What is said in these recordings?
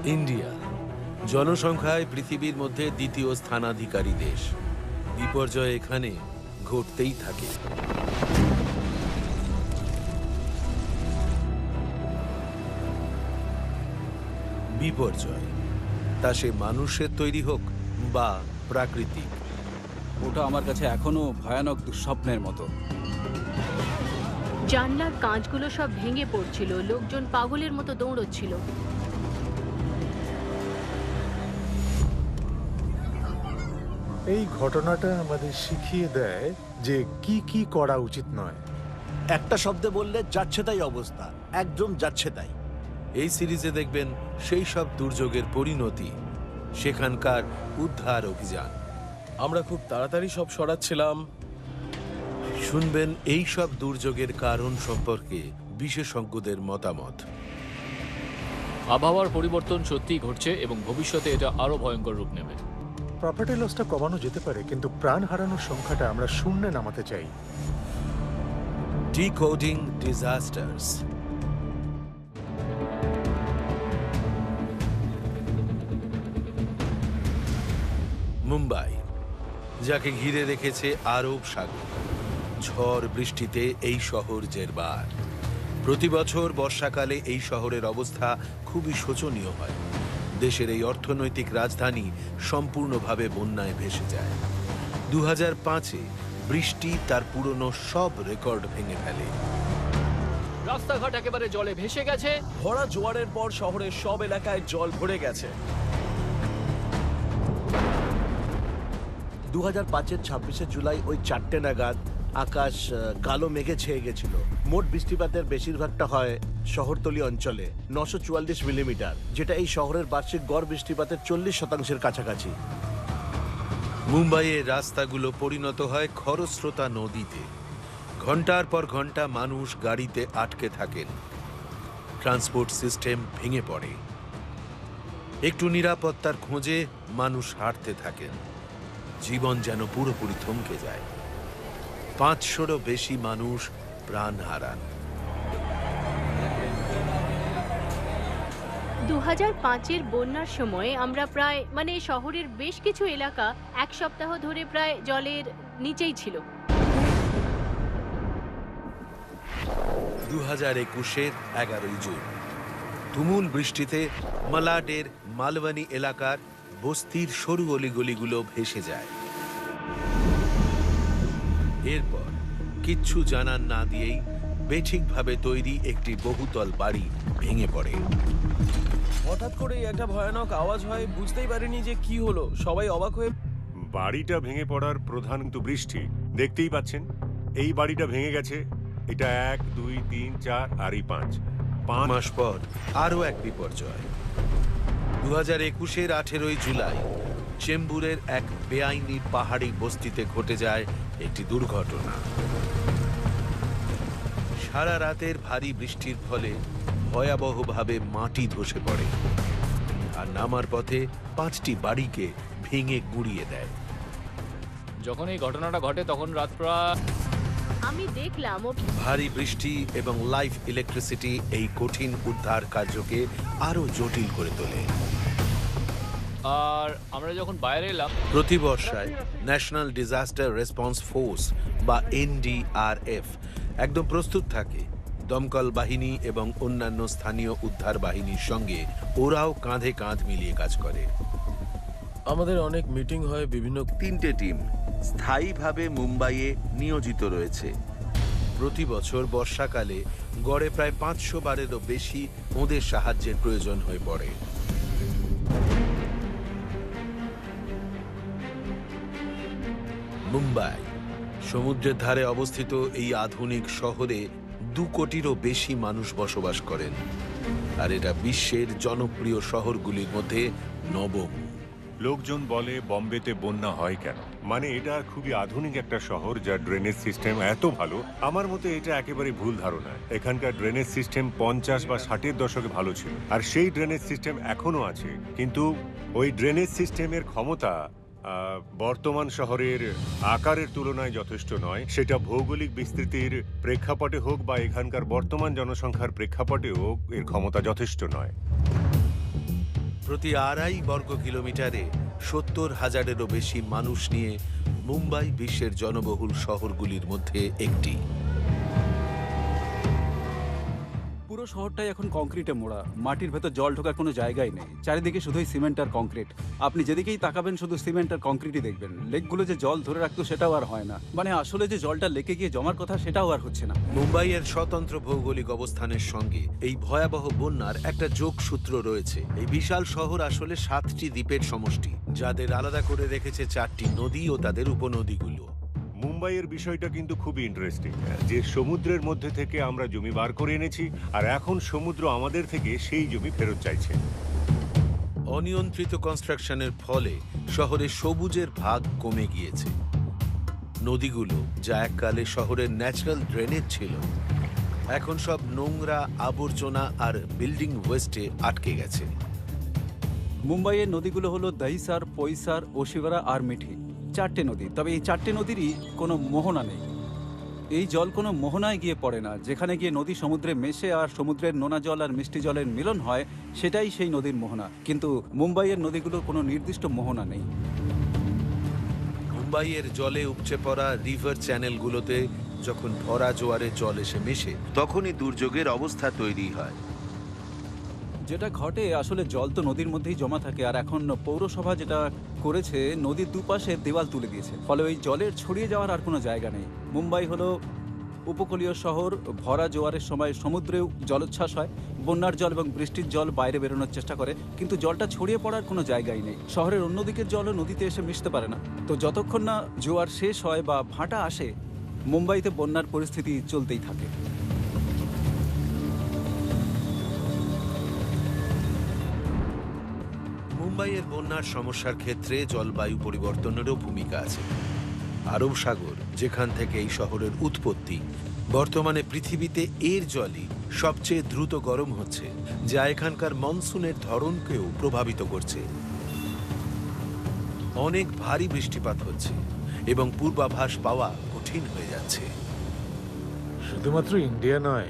India জনসংখ্যায় পৃথিবীর মধ্যে দ্বিতীয় স্থানাধিকারী দেশ। বিপর্যয় এখানে ঘটতেই থাকে। বিপর্যয়, তা সে মানুষের তৈরি হোক বা প্রাকৃতিক। ওটা আমার কাছে এখনো ভয়ানক দুঃস্বপ্নের মতো। জানলার কাঁচগুলো সব ভেঙে পড়ছিল, লোকজন পাগলের মতো দৌড়চ্ছিল। এই ঘটনাটা আমাদের শিখিয়ে দেয় যে কি কি করা উচিত নয়। একটা শব্দে বললে যাচ্ছে তাই অবস্থা, একদম যাচ্ছে তাই। এই সিরিজে দেখবেন সেই সব দুর্যোগের পরিণতি, সেখানকার উদ্ধার অভিযান। আমরা খুব তাড়াতাড়ি সব সরাচ্ছিলাম। শুনবেন এই সব দুর্যোগের কারণ সম্পর্কে বিশেষজ্ঞদের মতামত। আবহাওয়ার পরিবর্তন সত্যিই ঘটছে এবং ভবিষ্যতে এটা আরো ভয়ঙ্কর রূপ নেবে। প্রপার্টি লসটা কমানো যেতে পারে, কিন্তু প্রাণ হারানোর সংখ্যাটা আমরা শূন্যে নামাতে চাই। Decoding disasters. মুম্বাই, যাকে ঘিরে রেখেছে আরব সাগর, ঝড় বৃষ্টিতে এই শহর জেরবার। প্রতি বছর বর্ষাকালে এই শহরের অবস্থা খুবই শোচনীয় হয়। দেশের এই অর্থনৈতিক রাজধানী সম্পূর্ণভাবে বন্যায় ভেসে যায়। 2005-এ বৃষ্টি তার পুরনো সব রেকর্ড ভেঙে ফেলে। রাস্তাঘাট একেবারে জলে ভেসে গেছে। ভরা জোয়ারের পর শহরের সব এলাকায় জল ভরে গেছে। 2005-এর 26শে জুলাই ওই 4টে নাগাদ আকাশ কালো মেঘে ছেয়ে গেছিল। মোট বৃষ্টিপাতের বেশিরভাগটা হয় শহরতলি অঞ্চলে, 944 মিলিমিটার, যেটা এই শহরের বার্ষিক গড় বৃষ্টিপাতের 40%-এর কাছাকাছি। মুম্বাইয়ের রাস্তাগুলো পরিণত হয় খরস্রোতা নদীতে। ঘন্টার পর ঘন্টা মানুষ গাড়িতে আটকে থাকেন। ট্রান্সপোর্ট সিস্টেম ভেঙে পড়ে। একটু নিরাপত্তার খোঁজে মানুষ হাঁটতে থাকেন। জীবন যেন পুরোপুরি থমকে যায়। 500-রও বেশি মানুষ প্রাণ হারান। 2005-এর বন্যার সময় আমরা প্রায় শহরের বেশ কিছু এলাকা এক সপ্তাহ ধরে প্রায় জলের নিচেই ছিল। 2021-এর 11 জুন তুমুল বৃষ্টিতে মালাডের মালবানি এলাকার বস্তির সরু অলিগলিগুলো ভেসে যায়। এরপর কিচ্ছু জানান না দিয়েই বেঠিকভাবে তৈরি একটি বহুতল বাড়ি ভেঙে পড়ে। হঠাৎ করে একটা ভয়ানক আওয়াজ হয়, বুঝতেই পারিনি যে কি হলো। সবাই অবাক হয়ে বাড়িটা ভেঙে পড়ার প্রধান কিন্তু বৃষ্টি। দেখতেই পাচ্ছেন এই বাড়িটা ভেঙে গেছে। এটা 1, 2, 3, 4 আর এই 5 মাস পর আরও এক বিপর্যয়। 2021-এর 18 জুলাই চেম্বুরের এক বেআইনি পাহাড়ি বস্তিতে ঘটে যায় একটি দুর্ঘটনা। সারা রাতের ভারী বৃষ্টির ফলে ভয়াবহভাবে মাটি ধসে পড়ে আর নামার পথে 5টি বাড়িকে ভেঙে গুঁড়িয়ে দেয়। যখন এই ঘটনাটা ঘটে তখন রাত প্রায়। আমি দেখলাম ভারী বৃষ্টি এবং লাইভ ইলেকট্রিসিটি এই কঠিন উদ্ধার কার্যকে আরো জটিল করে তোলে। আর আমরা যখন বাইরে এলাম, প্রতি বর্ষায় ন্যাশনাল ডিজাস্টার রেসপন্স ফোর্স বা NDRF একদম প্রস্তুত থাকে। দমকল বাহিনী এবং অন্যান্য স্থানীয় উদ্ধার বাহিনীর সঙ্গে ওরাও কাঁধে কাঁধ মিলিয়ে কাজ করে। আমাদের অনেক মিটিং হয়। বিভিন্ন 3টে টিম স্থায়ীভাবে মুম্বাইয়ে নিয়োজিত রয়েছে। প্রতি বছর বর্ষাকালে গড়ে প্রায় 500 বারেরও বেশি ওদের সাহায্যের প্রয়োজন হয়ে পড়ে। মুম্বাই সমুদ্রের ধারে অবস্থিত এই আধুনিক শহরে 2 কোটিরও বেশি মানুষ বসবাস করেন, আর এটা বিশ্বের জনপ্রিয় শহরগুলির মধ্যে নবম। লোকজন বলে বোম্বেতে বন্যা হয় কেন, মানে এটা খুবই আধুনিক একটা শহর যার ড্রেনেজ সিস্টেম এত ভালো। আমার মতে এটা একেবারে ভুল ধারণা। এখানকার ড্রেনেজ সিস্টেম 50 বা 60-এর দশকে ভালো ছিল, আর সেই ড্রেনেজ সিস্টেম এখনো আছে। কিন্তু ওই ড্রেনেজ সিস্টেমের ক্ষমতা বর্তমান শহরের আকারের তুলনায় যথেষ্ট নয়। সেটা ভৌগোলিক বিস্তৃতির প্রেক্ষাপটে হোক বা এখানকার বর্তমান জনসংখ্যার প্রেক্ষাপটে হোক, এর ক্ষমতা যথেষ্ট নয়। প্রতি 2.5 বর্গ কিলোমিটারে 70,000-এরও বেশি মানুষ নিয়ে মুম্বাই বিশ্বের জনবহুল শহরগুলির মধ্যে একটি। পুরো শহরটাই এখন কংক্রিটে মোড়া। মাটির ভেতর জল ঢোকার কোনো জায়গাই নেই। চারিদিকে শুধুই সিমেন্ট আর কংক্রিট। আপনি যেদিকেই তাকাবেন শুধু সিমেন্ট আর কংক্রিটই দেখবেন। লেকগুলো যে জল ধরে রাখতো সেটাও আর হয় না। মানে আসলে যে জলটা লেকে গিয়ে জমার কথা সেটাও আর হচ্ছে না। মুম্বাইয়ের স্বতন্ত্র ভৌগোলিক অবস্থানের সঙ্গে এই ভয়াবহ বন্যার একটা যোগসূত্র রয়েছে। এই বিশাল শহর আসলে 7টি দ্বীপের সমষ্টি, যাদের আলাদা করে রেখেছে 4টি নদী ও তাদের উপনদীগুলো। মুম্বাইয়ের বিষয়টা কিন্তু খুবই ইন্টারেস্টিং, যে সমুদ্রের মধ্যে থেকে আমরা জমি বার করে এনেছি আর এখন সমুদ্র আমাদের থেকে সেই জমি ফেরত চাইছে। অনিয়ন্ত্রিত কনস্ট্রাকশনের ফলে শহরে সবুজের ভাগ কমে গিয়েছে। নদীগুলো, যা এককালে শহরের ন্যাচারাল ড্রেনেজ ছিল, এখন সব নোংরা, আবর্জনা আর বিল্ডিং ওয়েস্টে আটকে গেছে। মুম্বাইয়ের নদীগুলো হলো দহিসার, পইসার, ওশিবারা আর মিঠি। 4টে নদী। তবে এই 4টে নদীরই কোনো মোহনা নেই। এই জল কোনো মোহনায় গিয়ে পড়ে না। যেখানে গিয়ে নদী সমুদ্রে মেশে আর সমুদ্রের নোনা জল আর মিষ্টি জলের মিলন হয়, সেটাই সেই নদীর মোহনা। কিন্তু মুম্বাইয়ের নদীগুলোর কোনো নির্দিষ্ট মোহনা নেই। মুম্বাইয়ের জলে উপচে পড়া রিভার চ্যানেলগুলোতে যখন ভরা জোয়ারে জল এসে মেশে, তখনই দুর্যোগের অবস্থা তৈরি হয়। যেটা ঘটে আসলে জল তো নদীর মধ্যেই জমা থাকে, আর এখন পৌরসভা যেটা করেছে নদীর দুপাশে দেওয়াল তুলে দিয়েছে, ফলে ওই জলের ছড়িয়ে যাওয়ার আর কোনো জায়গা নেই। মুম্বাই হলো উপকূলীয় শহর। ভরা জোয়ারের সময় সমুদ্রেও জলোচ্ছ্বাস হয়। বন্যার জল এবং বৃষ্টির জল বাইরে বেরোনোর চেষ্টা করে, কিন্তু জলটা ছড়িয়ে পড়ার কোনো জায়গাই নেই। শহরের অন্যদিকের জলও নদীতে এসে মিশতে পারে না। তো যতক্ষণ না জোয়ার শেষ হয় বা ভাটা আসে, মুম্বাইতে বন্যার পরিস্থিতি চলতেই থাকে। মুম্বাইয়ের বন্যার সমস্যার ক্ষেত্রে জলবায়ু পরিবর্তনেরও ভূমিকা আছে। আরব সাগর, যেখান থেকে এই শহরের উৎপত্তি, বর্তমানে পৃথিবীতে এর জলই সবচেয়ে দ্রুত গরম হচ্ছে, যা এখানকার মনসুনের ধরনকেও প্রভাবিত করছে। অনেক ভারী বৃষ্টিপাত হচ্ছে এবং পূর্বাভাস পাওয়া কঠিন হয়ে যাচ্ছে। শুধুমাত্র ইন্ডিয়া নয়,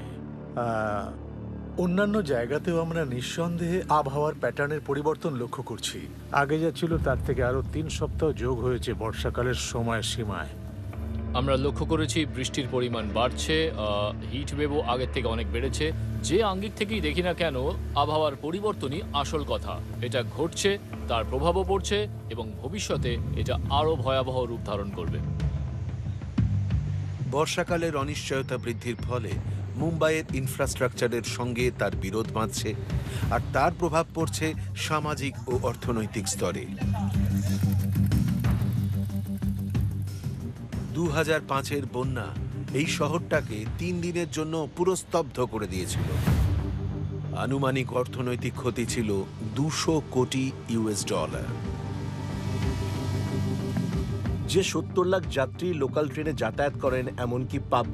অন্যান্য জায়গাতেও আমরা নিঃসন্দেহে আবহাওয়ার প্যাটার্নের পরিবর্তন লক্ষ্য করছি। আগে যা ছিল তার থেকে আরো 3 সপ্তাহ যোগ হয়েছে বর্ষাকালের সময় সীমায়। আমরা লক্ষ্য করেছি বৃষ্টির পরিমাণ বাড়ছে, হিট ওয়েভও আগের থেকে অনেক বেড়েছে। যে আঙ্গিক থেকেই দেখি না কেন, আবহাওয়ার পরিবর্তনই আসল কথা। এটা ঘটছে, তার প্রভাবও পড়ছে এবং ভবিষ্যতে এটা আরও ভয়াবহ রূপ ধারণ করবে। বর্ষাকালের অনিশ্চয়তা বৃদ্ধির ফলে মুম্বাইয়ের ইনফ্রাস্ট্রাকচারের সঙ্গে তার বিরোধ বাঁধছে, আর তার প্রভাব পড়ছে সামাজিক ও অর্থনৈতিক স্তরে। 2005-এর বন্যা এই শহরটাকে 3 দিনের জন্য পুরো স্তব্ধ করে দিয়েছিল। আনুমানিক অর্থনৈতিক ক্ষতি ছিল $200 কোটি। যে 70 লাখ যাত্রী লোকাল ট্রেনে যাতায়াত করেন, এমনকি পাব